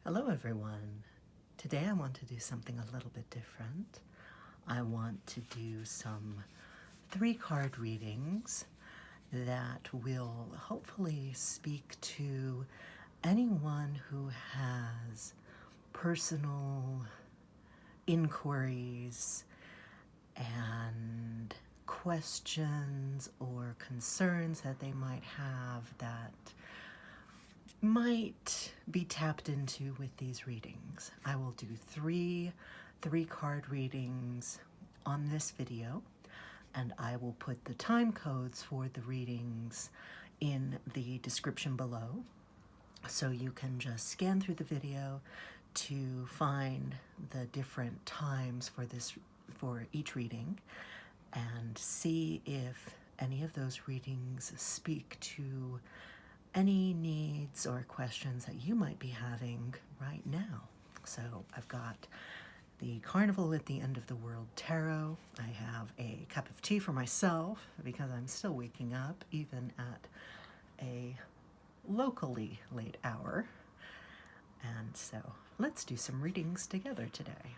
Hello everyone. Today I want to do something a little bit different. I want to do some 3-card readings that will hopefully speak to anyone who has personal inquiries and questions or concerns that they might have that might be tapped into with these readings. I will do three-card readings on this video, and I will put the time codes for the readings in the description below, so you can just scan through the video to find the different times for each reading and see if any of those readings speak to any needs or questions that you might be having right now. So I've got the Carnival at the End of the World Tarot. I have a cup of tea for myself because I'm still waking up even at a locally late hour. And so let's do some readings together today.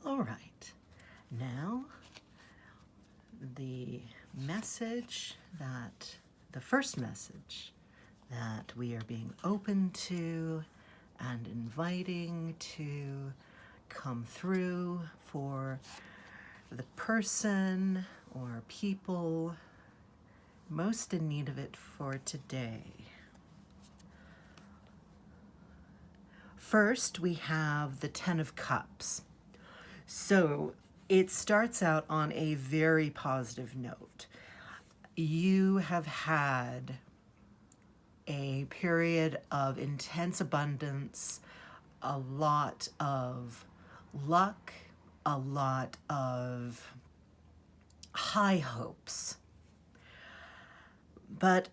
All right, now the first message that we are being open to and inviting to come through for the person or people most in need of it for today. First, we have the Ten of Cups. So it starts out on a very positive note. You have had a period of intense abundance, a lot of luck, a lot of high hopes. But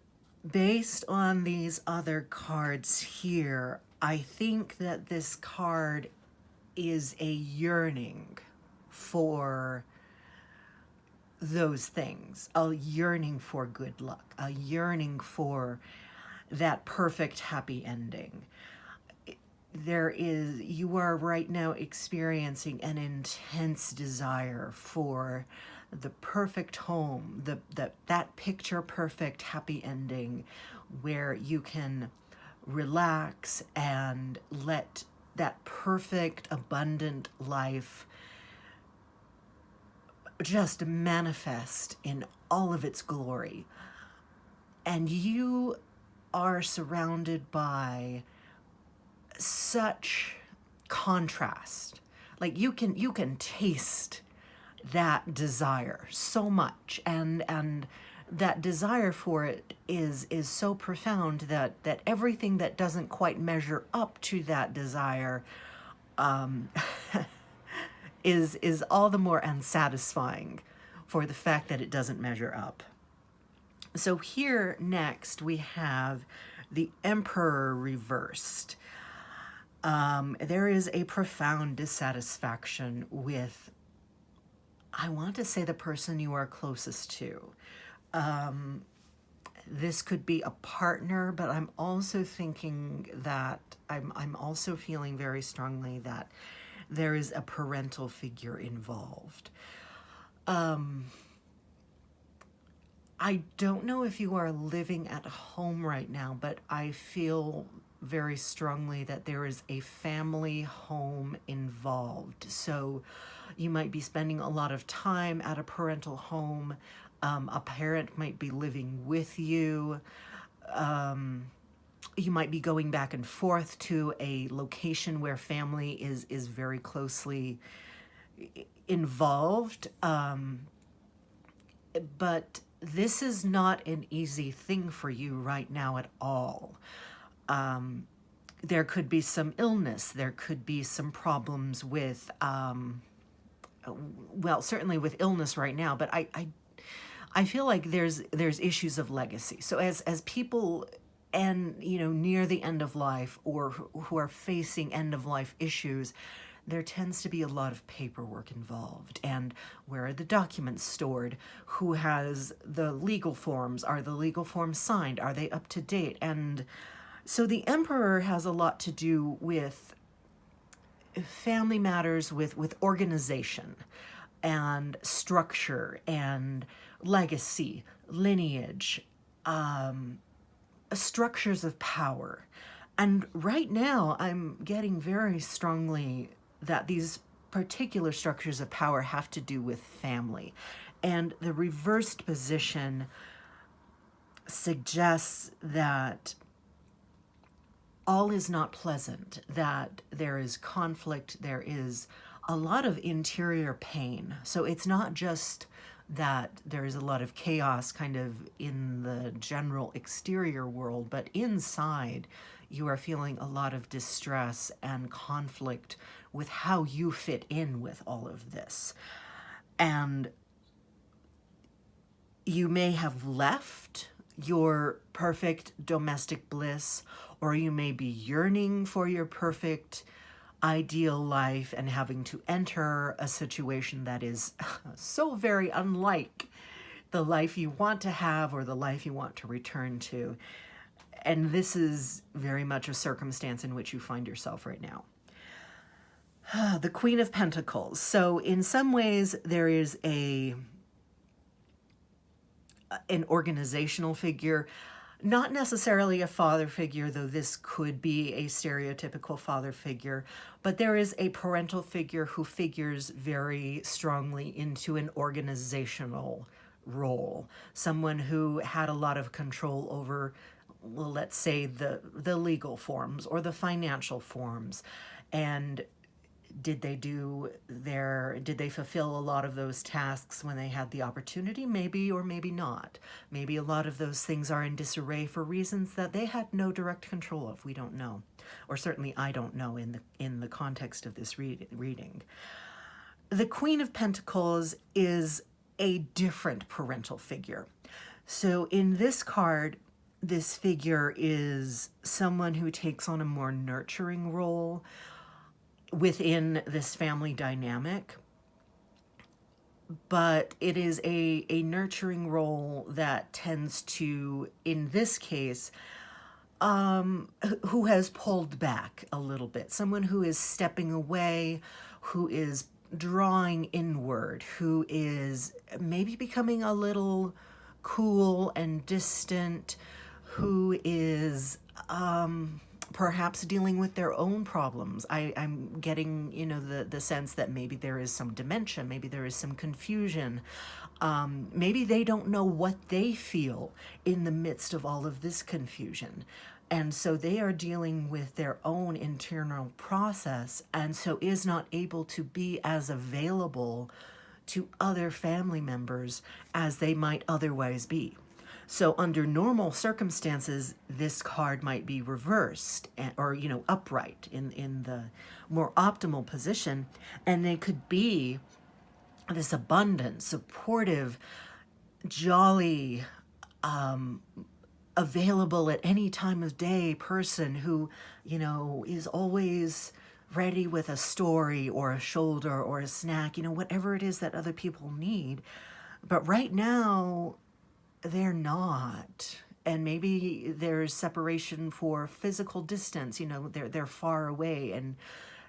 based on these other cards here, I think that this card is a yearning for those things, a yearning for good luck, a yearning for that perfect happy ending. You are right now experiencing an intense desire for the perfect home, that picture perfect happy ending where you can relax and let that perfect abundant life just manifest in all of its glory. And you are surrounded by such contrast. Like you can taste that desire so much, and that desire for it is so profound that everything that doesn't quite measure up to that desire is all the more unsatisfying for the fact that it doesn't measure up. So here next we have the Emperor reversed. There is a profound dissatisfaction with, I want to say, the person you are closest to. This could be a partner, but I'm also thinking that I'm also feeling very strongly that there is a parental figure involved. I don't know if you are living at home right now, but I feel very strongly that there is a family home involved. So you might be spending a lot of time at a parental home. A parent might be living with you. You might be going back and forth to a location where family is very closely involved. But this is not an easy thing for you right now at all. There could be some illness. There could be some problems with, well, certainly with illness right now, but I feel like there's issues of legacy. So as people and, near the end of life or who are facing end of life issues, there tends to be a lot of paperwork involved. And where are the documents stored? Who has the legal forms? Are the legal forms signed? Are they up to date? And so the Emperor has a lot to do with family matters, with organization and structure and legacy, lineage, structures of power. And right now, I'm getting very strongly that these particular structures of power have to do with family. And the reversed position suggests that all is not pleasant, that there is conflict, there is a lot of interior pain. So it's not just that there is a lot of chaos kind of in the general exterior world, but inside you are feeling a lot of distress and conflict with how you fit in with all of this. And you may have left your perfect domestic bliss, or you may be yearning for your perfect ideal life and having to enter a situation that is so very unlike the life you want to have or the life you want to return to. And this is very much a circumstance in which you find yourself right now. The Queen of Pentacles. So in some ways there is an organizational figure, not necessarily a father figure, though this could be a stereotypical father figure, but there is a parental figure who figures very strongly into an organizational role. Someone who had a lot of control over, well, let's say the legal forms or the financial forms. And did they fulfill a lot of those tasks when they had the opportunity? Maybe or maybe not. Maybe a lot of those things are in disarray for reasons that they had no direct control of. We don't know. Or certainly I don't know in the context of this reading. The Queen of Pentacles is a different parental figure. So in this card, this figure is someone who takes on a more nurturing role within this family dynamic, but it is a nurturing role that tends to, in this case, who has pulled back a little bit, someone who is stepping away, who is drawing inward, who is maybe becoming a little cool and distant, who is perhaps dealing with their own problems. I'm getting, the sense that maybe there is some dementia, maybe there is some confusion. Maybe they don't know what they feel in the midst of all of this confusion. And so they are dealing with their own internal process, and so is not able to be as available to other family members as they might otherwise be. So under normal circumstances, this card might be reversed or, upright in the more optimal position. And they could be this abundant, supportive, jolly, available at any time of day person who, is always ready with a story or a shoulder or a snack, whatever it is that other people need. But right now, they're not. And maybe there's separation for physical distance, they're far away and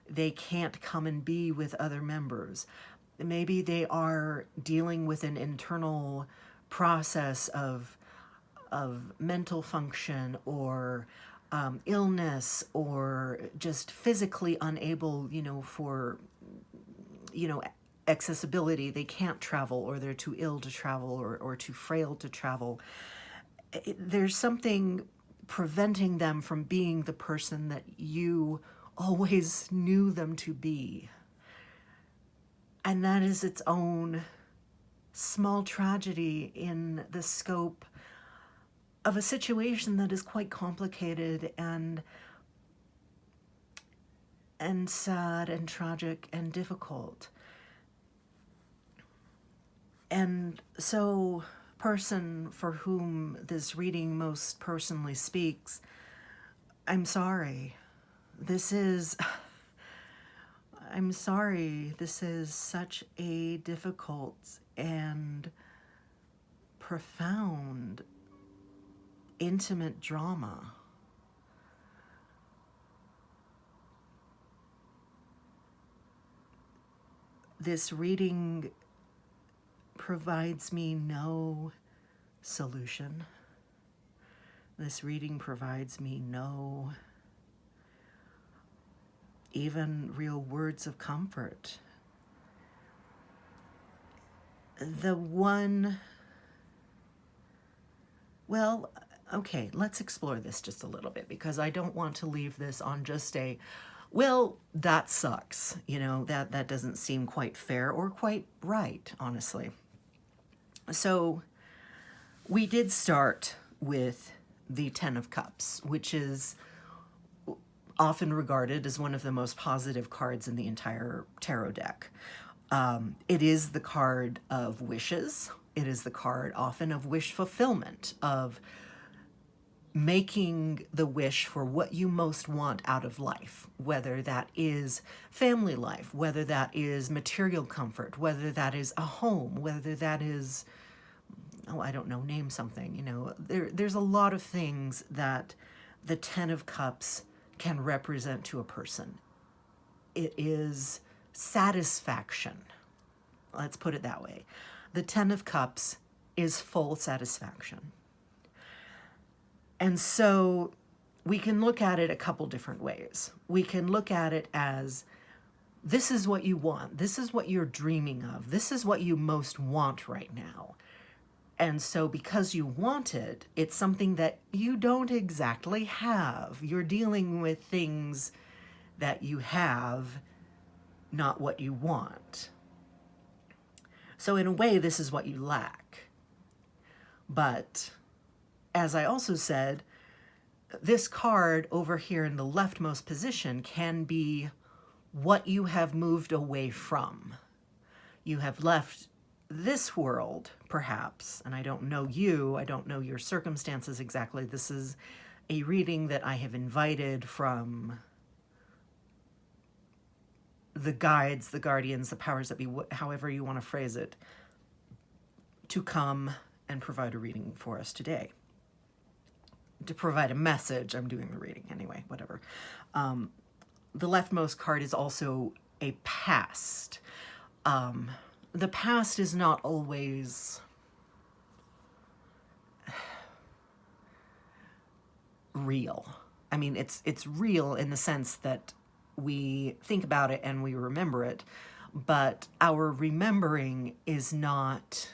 they can't come and be with other members. Maybe they are dealing with an internal process of mental function or illness or just physically unable, for, accessibility. They can't travel, or they're too ill to travel, or too frail to travel. There's something preventing them from being the person that you always knew them to be. And that is its own small tragedy in the scope of a situation that is quite complicated and sad and tragic and difficult. And so, person for whom this reading most personally speaks, I'm sorry. I'm sorry. This is such a difficult and profound, intimate drama. This reading provides me no solution. This reading provides me no even real words of comfort. Okay, let's explore this just a little bit, because I don't want to leave this on just a, well, that sucks. That doesn't seem quite fair or quite right, honestly. So we did start with the Ten of Cups, which is often regarded as one of the most positive cards in the entire tarot deck. It is the card of wishes. It is the card often of wish fulfillment, of making the wish for what you most want out of life, whether that is family life, whether that is material comfort, whether that is a home, whether that is, I don't know, name something. There's a lot of things that the Ten of Cups can represent to a person. It is satisfaction. Let's put it that way. The Ten of Cups is full satisfaction. And so we can look at it a couple different ways. We can look at it as, this is what you want. This is what you're dreaming of. This is what you most want right now. And so because you want it, it's something that you don't exactly have. You're dealing with things that you have, not what you want. So in a way, this is what you lack. But as I also said, this card over here in the leftmost position can be what you have moved away from. You have left this world, perhaps, and I don't know you, I don't know your circumstances exactly. This is a reading that I have invited from the guides, the guardians, the powers that be, however you want to phrase it, to come and provide a reading for us today. To provide a message. I'm doing the reading anyway, whatever. The leftmost card is also a past. The past is not always real. I mean, it's real in the sense that we think about it and we remember it, but our remembering is not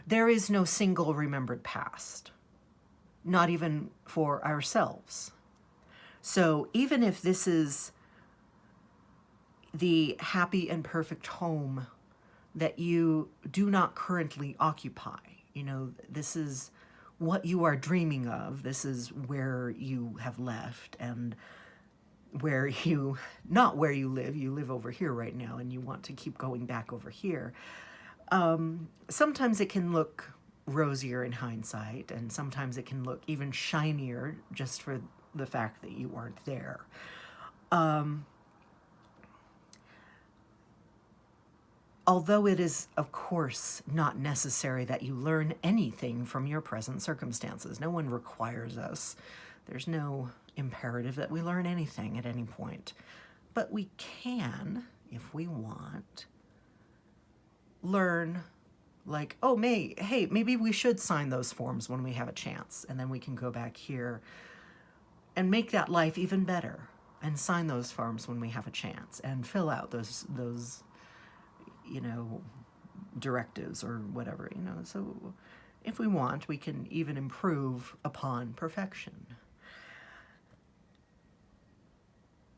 there is no single remembered past, not even for ourselves. So even if this is the happy and perfect home that you do not currently occupy, this is what you are dreaming of, this is where you have left, and not where you live over here right now, and you want to keep going back over here. Sometimes it can look rosier in hindsight, and sometimes it can look even shinier just for the fact that you weren't there. Although it is, of course, not necessary that you learn anything from your present circumstances. No one requires us. There's no imperative that we learn anything at any point. But we can, if we want, learn like, oh, hey, maybe we should sign those forms when we have a chance, and then we can go back here and make that life even better, and sign those forms when we have a chance, and fill out those you know, directives or whatever, you know. So if we want, we can even improve upon perfection.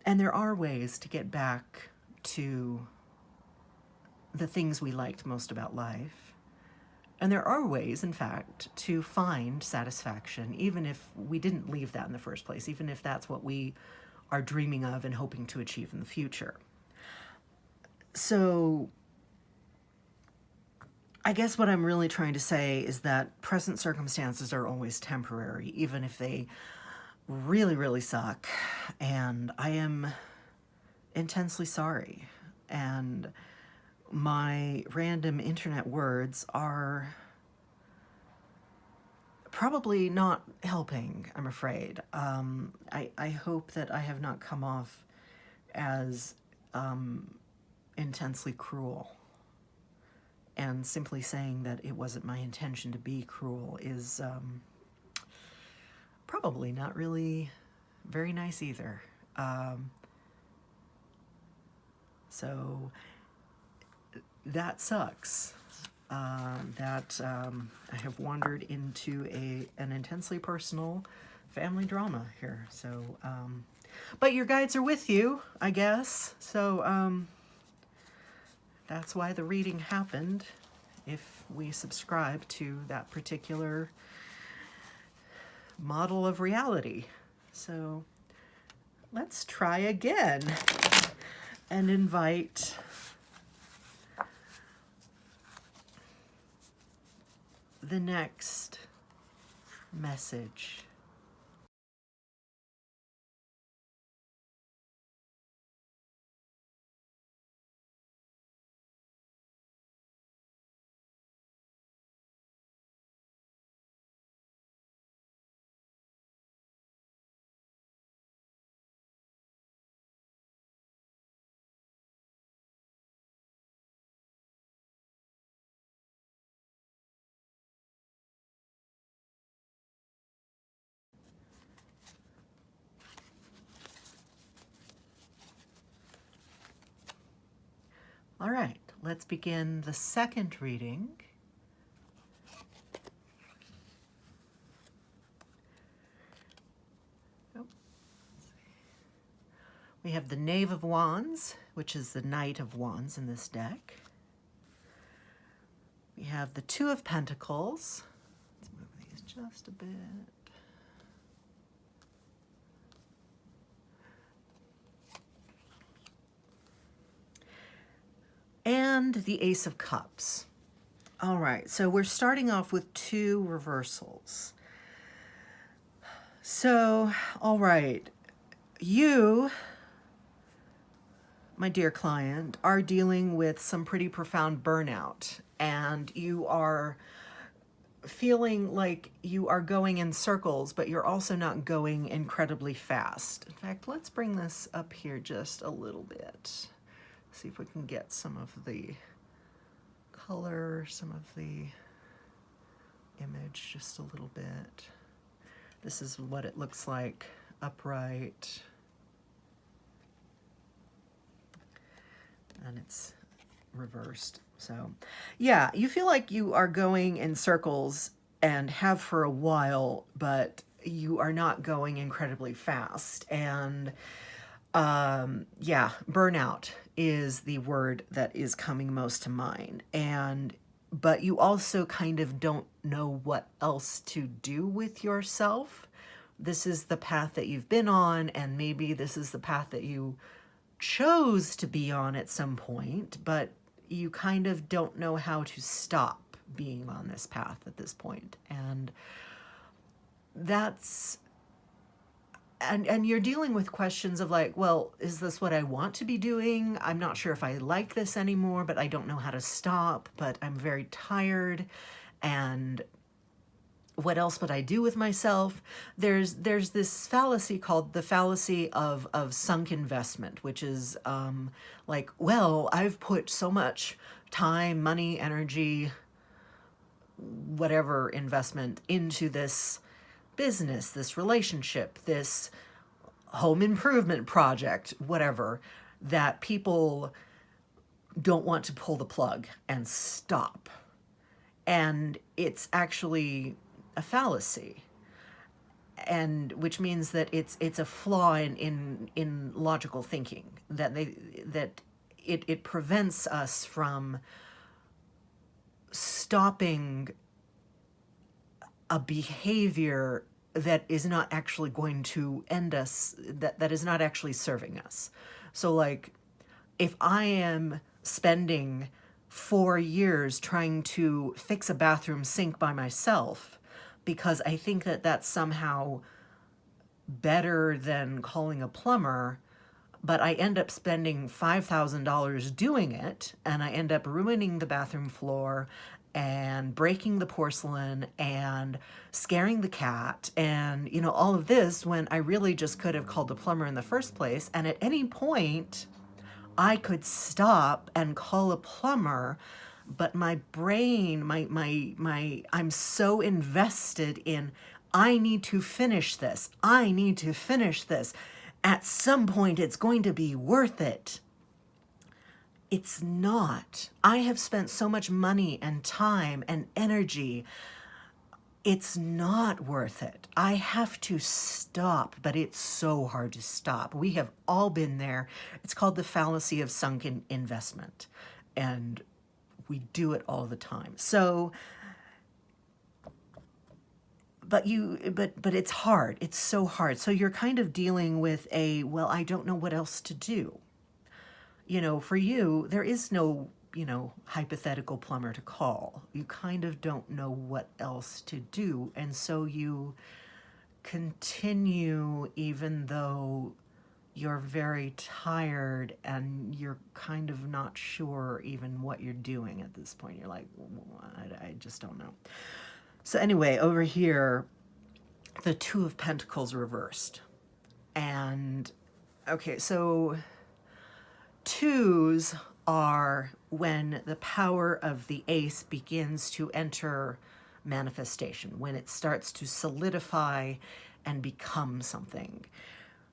And there are ways to get back to the things we liked most about life. And there are ways, in fact, to find satisfaction, even if we didn't leave that in the first place, even if that's what we are dreaming of and hoping to achieve in the future. So I guess what I'm really trying to say is that present circumstances are always temporary, even if they really, really suck. And I am intensely sorry. And my random internet words are probably not helping, I'm afraid. I hope that I have not come off as intensely cruel. And simply saying that it wasn't my intention to be cruel is probably not really very nice either. So that sucks. That I have wandered into an intensely personal family drama here. So, but your guides are with you, I guess. So that's why the reading happened, if we subscribe to that particular model of reality. So let's try again and invite the next message. All right, let's begin the second reading. We have the Knave of Wands, which is the Knight of Wands in this deck. We have the Two of Pentacles. Let's move these just a bit. And the Ace of Cups. All right, so we're starting off with two reversals. So, all right, you, my dear client, are dealing with some pretty profound burnout, and you are feeling like you are going in circles, but you're also not going incredibly fast. In fact, let's bring this up here just a little bit. See if we can get some of the color, some of the image just a little bit. This is what it looks like upright. And it's reversed. So yeah, you feel like you are going in circles and have for a while, but you are not going incredibly fast. And yeah, burnout is the word that is coming most to mind. But you also kind of don't know what else to do with yourself. This is the path that you've been on, and maybe this is the path that you chose to be on at some point, but you kind of don't know how to stop being on this path at this point. And that's... And you're dealing with questions of like, well, is this what I want to be doing? I'm not sure if I like this anymore, but I don't know how to stop, but I'm very tired. And what else would I do with myself? There's this fallacy called the fallacy of sunk investment, which is like, well, I've put so much time, money, energy, whatever investment into this business, this relationship, this home improvement project, whatever, that people don't want to pull the plug and stop. And it's actually a fallacy, and which means that it's a flaw in logical thinking, that it prevents us from stopping a behavior that is not actually going to end us, that is not actually serving us. So like, if I am spending 4 years trying to fix a bathroom sink by myself because I think that that's somehow better than calling a plumber, but I end up spending $5,000 doing it, and I end up ruining the bathroom floor and breaking the porcelain and scaring the cat and, you know, all of this, when I really just could have called a plumber in the first place. And at any point I could stop and call a plumber, but my brain, I'm so invested in, I need to finish this. I need to finish this. At some point, it's going to be worth it. It's not. I have spent so much money and time and energy. It's not worth it. I have to stop, but it's so hard to stop. We have all been there. It's called the fallacy of sunken investment, and we do it all the time. So, but it's hard. It's so hard. So you're kind of dealing with a, well, I don't know what else to do. You know, for you, there is no, you know, hypothetical plumber to call. You kind of don't know what else to do. And so you continue even though you're very tired and you're kind of not sure even what you're doing at this point. You're like, I just don't know. So anyway, over here, the Two of Pentacles reversed. And, okay, so twos are when the power of the ace begins to enter manifestation, when it starts to solidify and become something.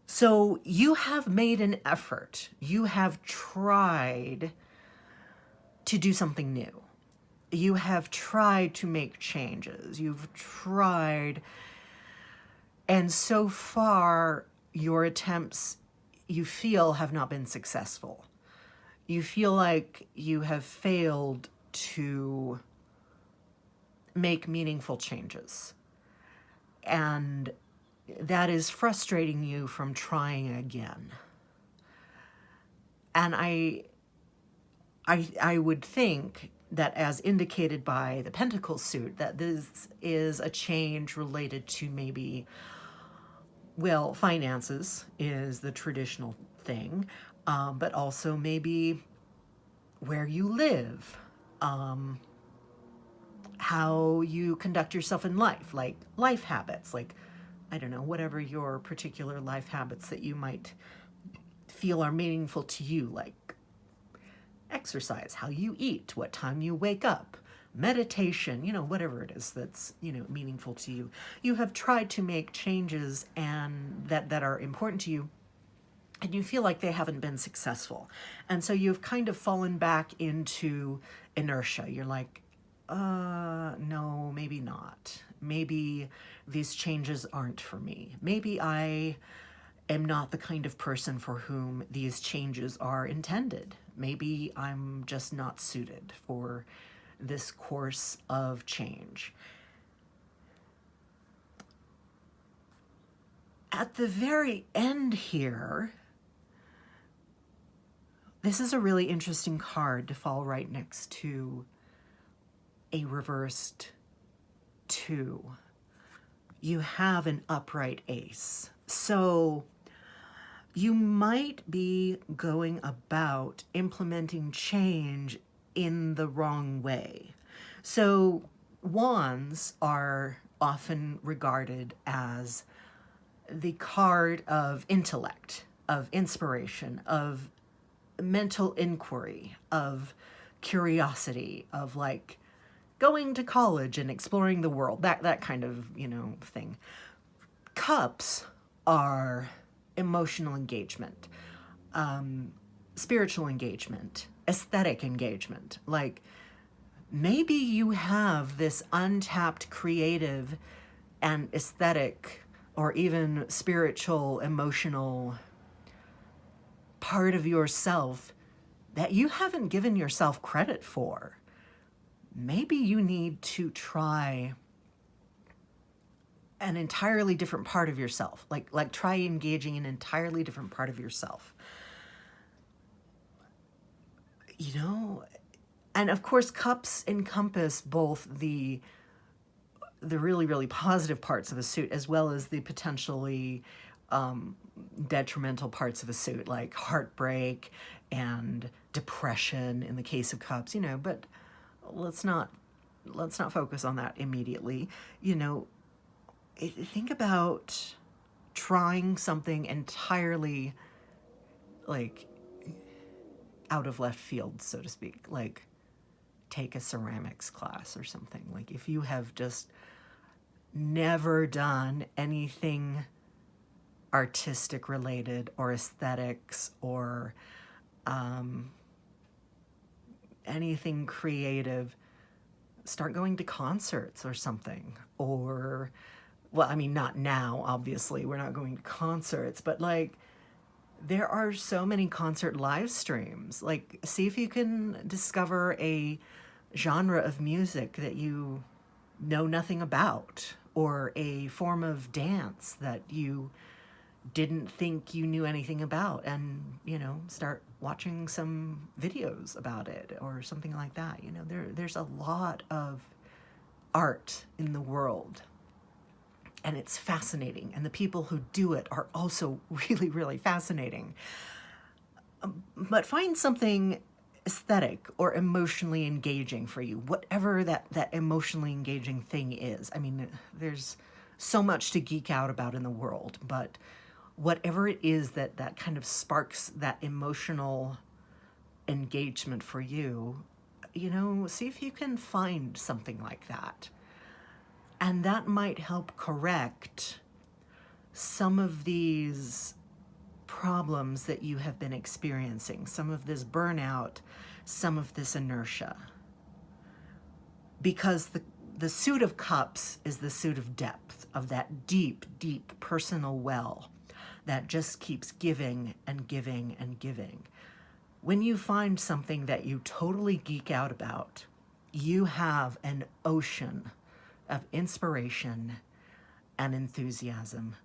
So you have made an effort. You have tried to do something new. You have tried to make changes. You've tried, and so far your attempts, you feel, have not been successful. You feel like you have failed to make meaningful changes. And that is frustrating you from trying again. And I would think that, as indicated by the Pentacles suit, that this is a change related to maybe, well, finances is the traditional thing, but also maybe where you live, how you conduct yourself in life, like life habits, like, I don't know, whatever your particular life habits that you might feel are meaningful to you, like exercise, how you eat, what time you wake up, meditation, you know, whatever it is that's, you know, meaningful to you. You have tried to make changes and that are important to you, and you feel like they haven't been successful. And so you've kind of fallen back into inertia. You're like, no, maybe not. Maybe these changes aren't for me. Maybe I am not the kind of person for whom these changes are intended. Maybe I'm just not suited for this course of change. At the very end here, this is a really interesting card to fall right next to a reversed 2. You have an upright ace. So you might be going about implementing change in the wrong way. So wands are often regarded as the card of intellect, of inspiration, of mental inquiry, of curiosity, of like, going to college and exploring the world, that kind of, thing. Cups are emotional engagement, spiritual engagement, aesthetic engagement. Like, maybe you have this untapped creative and aesthetic or even spiritual, emotional part of yourself that you haven't given yourself credit for. Maybe you need to try an entirely different part of yourself. Like try engaging an entirely different part of yourself. And of course, cups encompass both the really, really positive parts of a suit as well as the potentially detrimental parts of a suit, like heartbreak and depression in the case of cups, but let's not focus on that immediately. Think about trying something entirely like out of left field, so to speak, like take a ceramics class or something. Like if you have just never done anything artistic related or aesthetics or anything creative, start going to concerts or something. Or, well, I mean, not now, obviously, we're not going to concerts, but like there are so many concert live streams. Like, see if you can discover a genre of music that you know nothing about, or a form of dance that you didn't think you knew anything about, and start watching some videos about it or something like that. There's a lot of art in the world, and it's fascinating, and the people who do it are also really, really fascinating. But find something aesthetic or emotionally engaging for you, whatever that emotionally engaging thing is. I mean, there's so much to geek out about in the world, but whatever it is that kind of sparks that emotional engagement for you, see if you can find something like that. And that might help correct some of these problems that you have been experiencing, some of this burnout, some of this inertia. Because the suit of cups is the suit of depth, of that deep, deep personal well that just keeps giving and giving and giving. When you find something that you totally geek out about, you have an ocean of inspiration and enthusiasm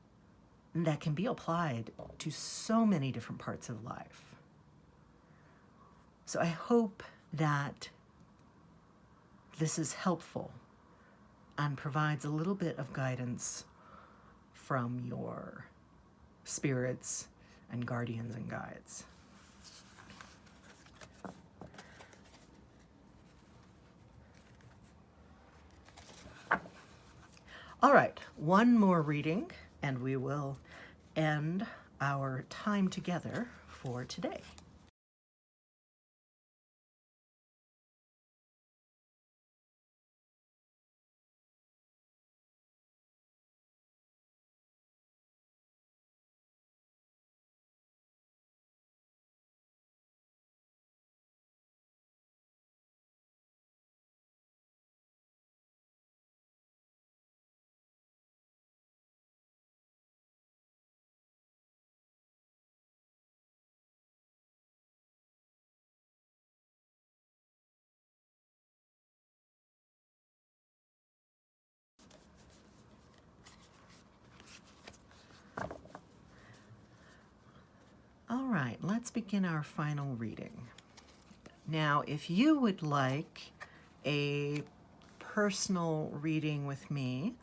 that can be applied to so many different parts of life. So I hope that this is helpful and provides a little bit of guidance from your spirits and guardians and guides. All right, one more reading, and we will end our time together for today. All right, let's begin our final reading. Now, if you would like a personal reading with me,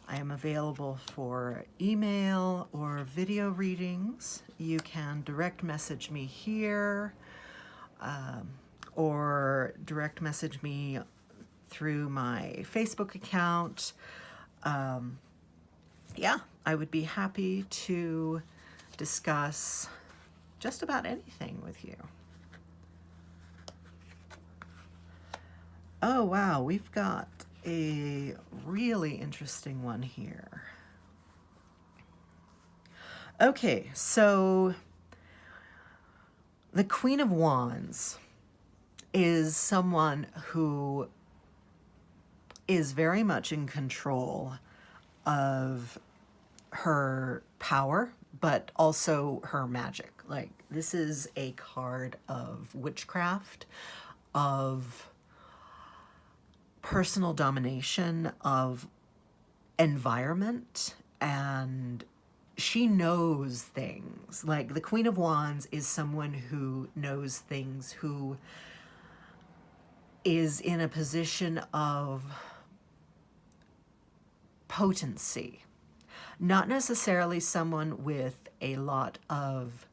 I am available for email or video readings. You can direct message me here or direct message me through my Facebook account. Yeah, I would be happy to discuss just about anything with you. Oh, wow, we've got a really interesting one here. Okay, so the Queen of Wands is someone who is very much in control of her power, but also her magic. Like, this is a card of witchcraft, of personal domination, of environment, and she knows things. Like, the Queen of Wands is someone who knows things, who is in a position of potency. Not necessarily someone with a lot of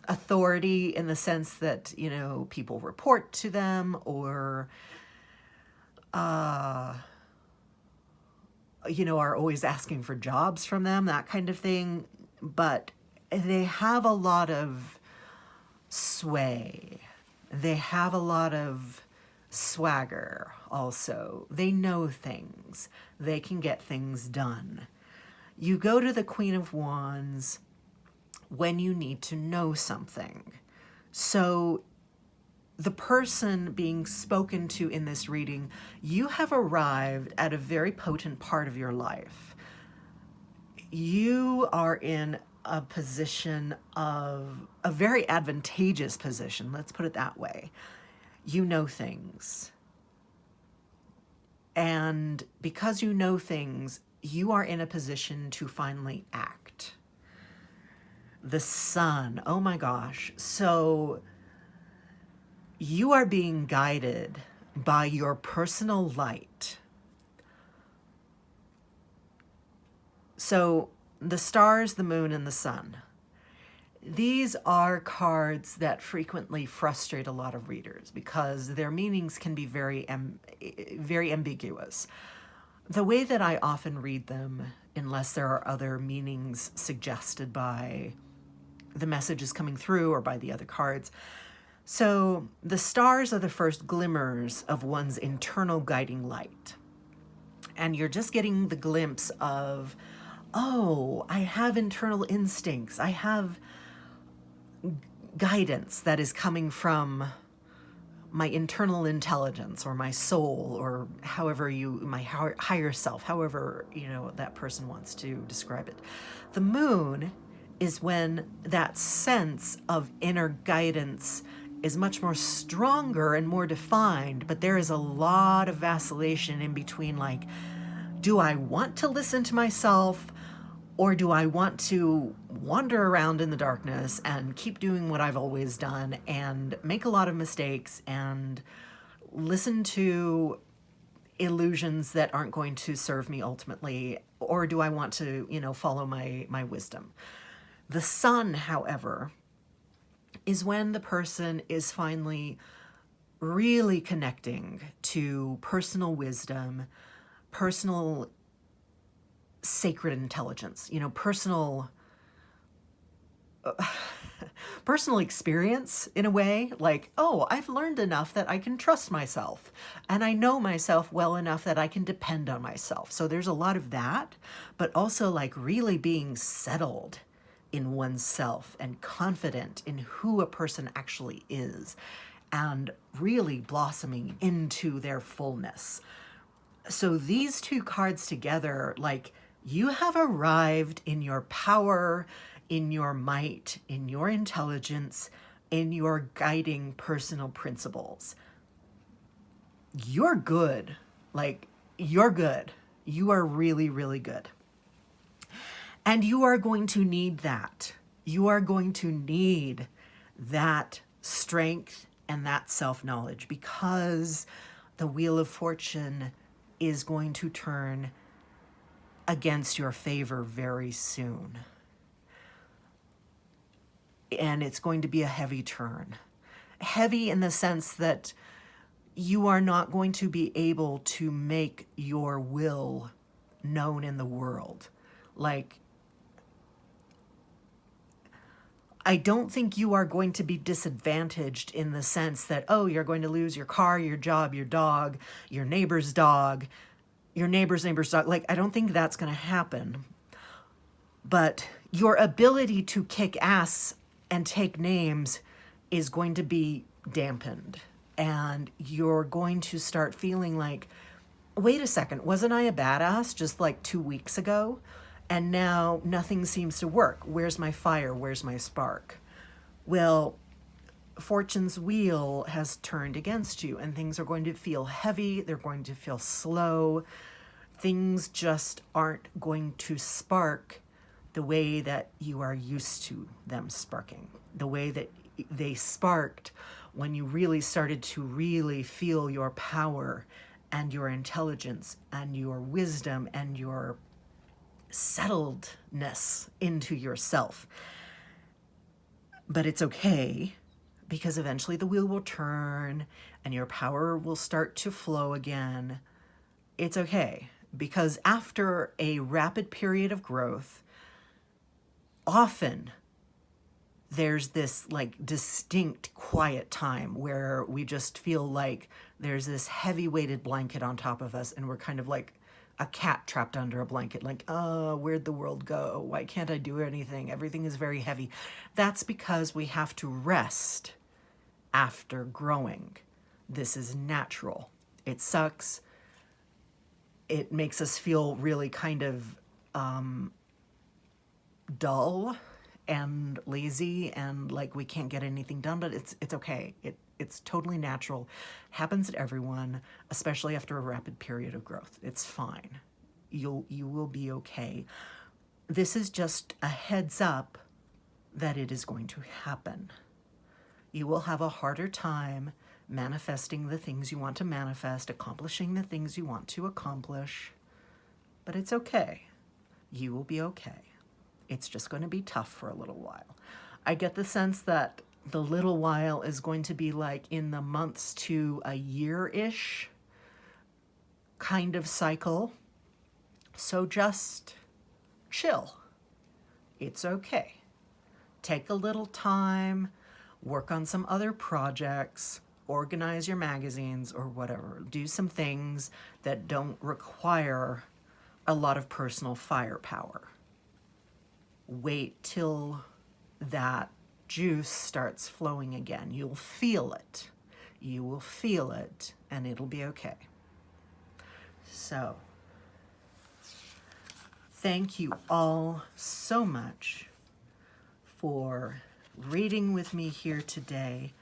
authority in the sense that, you know, people report to them or, you know, are always asking for jobs from them, that kind of thing. But they have a lot of sway. They have a lot of swagger also. They know things. They can get things done. You go to the Queen of Wands when you need to know something. So the person being spoken to in this reading, you have arrived at a very potent part of your life. You are in a position of a very advantageous position, let's put it that way. You know things. And because you know things, you are in a position to finally act. The Sun, oh my gosh. So you are being guided by your personal light. So the stars, the moon, and the sun. These are cards that frequently frustrate a lot of readers because their meanings can be very ambiguous. The way that I often read them, unless there are other meanings suggested by the messages coming through or by the other cards. So the stars are the first glimmers of one's internal guiding light. And you're just getting the glimpse of, oh, I have internal instincts. I have guidance that is coming from my internal intelligence or my soul or however my higher self, however, you know, that person wants to describe it. The moon is when that sense of inner guidance is much more stronger and more defined, but there is a lot of vacillation in between, like, do I want to listen to myself or do I want to wander around in the darkness and keep doing what I've always done and make a lot of mistakes and listen to illusions that aren't going to serve me ultimately? Or do I want to, you know, follow my wisdom? The sun, however, is when the person is finally really connecting to personal wisdom, personal sacred intelligence, you know, personal experience in a way, like, oh, I've learned enough that I can trust myself and I know myself well enough that I can depend on myself. So there's a lot of that, but also like really being settled in oneself and confident in who a person actually is and really blossoming into their fullness. So these two cards together, like, you have arrived in your power, in your might, in your intelligence, in your guiding personal principles. You're good. Like, you're good. You are really, really good. And you are going to need that. You are going to need that strength and that self-knowledge because the Wheel of Fortune is going to turn against your favor very soon. And it's going to be a heavy turn. Heavy in the sense that you are not going to be able to make your will known in the world. Like, I don't think you are going to be disadvantaged in the sense that, oh, you're going to lose your car, your job, your dog, your neighbor's dog, your neighbor's dog. Like, I don't think that's going to happen. But your ability to kick ass and take names is going to be dampened. And you're going to start feeling like, wait a second, wasn't I a badass just like 2 weeks ago? And now nothing seems to work. Where's my fire? Where's my spark? Well, Fortune's wheel has turned against you, and things are going to feel heavy. They're going to feel slow. Things just aren't going to spark the way that you are used to them sparking, the way that they sparked when you really started to really feel your power and your intelligence and your wisdom and your settledness into yourself. But it's okay, because eventually the wheel will turn and your power will start to flow again. It's okay, because after a rapid period of growth, often there's this like distinct quiet time where we just feel like there's this heavy weighted blanket on top of us, and we're kind of like a cat trapped under a blanket, like, oh, where'd the world go? Why can't I do anything? Everything is very heavy. That's because we have to rest after growing. This is natural. It sucks. It makes us feel really kind of dull and lazy and like we can't get anything done, but it's okay. It's totally natural. Happens to everyone, especially after a rapid period of growth. It's fine. You will be okay. This is just a heads up that it is going to happen. You will have a harder time manifesting the things you want to manifest, accomplishing the things you want to accomplish, but it's okay. You will be okay. It's just going to be tough for a little while. I get the sense that the little while is going to be like in the months to a year-ish kind of cycle. So just chill. It's okay. Take a little time, work on some other projects, organize your magazines or whatever. Do some things that don't require a lot of personal firepower. Wait till that juice starts flowing again. You'll feel it. You will feel it, and it'll be okay. So, thank you all so much for reading with me here today.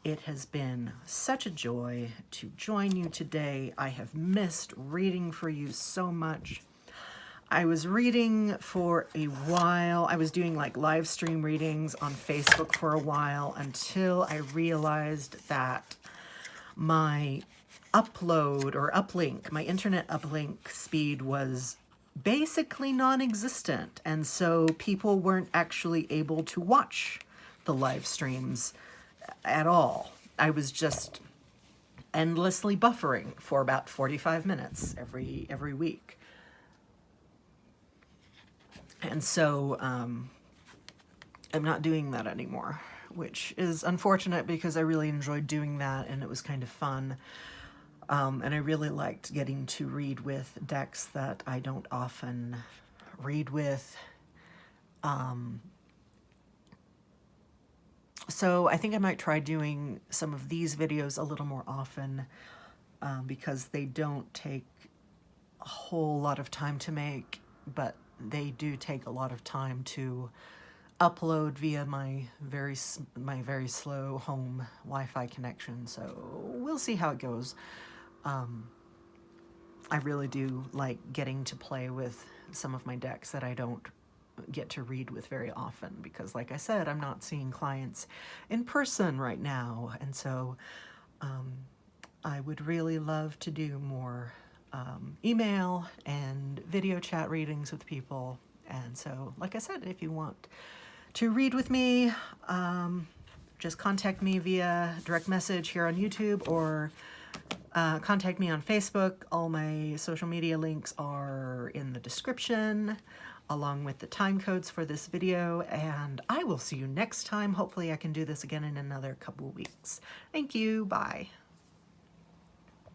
It has been such a joy to join you today. I have missed reading for you so much. I was reading for a while. I was doing like live stream readings on Facebook for a while until I realized that my upload or uplink, my internet uplink speed was basically non-existent. And so people weren't actually able to watch the live streams at all. I was just endlessly buffering for about 45 minutes every week. And so I'm not doing that anymore, which is unfortunate because I really enjoyed doing that and it was kind of fun. And I really liked getting to read with decks that I don't often read with. So I think I might try doing some of these videos a little more often because they don't take a whole lot of time to make, but they do take a lot of time to upload via my very slow home Wi-Fi connection. So we'll see how it goes. I really do like getting to play with some of my decks that I don't get to read with very often because, like I said, I'm not seeing clients in person right now. And so I would really love to do more email and video chat readings with people. And so, like I said, if you want to read with me, just contact me via direct message here on YouTube or contact me on Facebook. All my social media links are in the description. along with the time codes for this video, and I will see you next time. Hopefully I can do this again in another couple weeks. Thank you. Bye.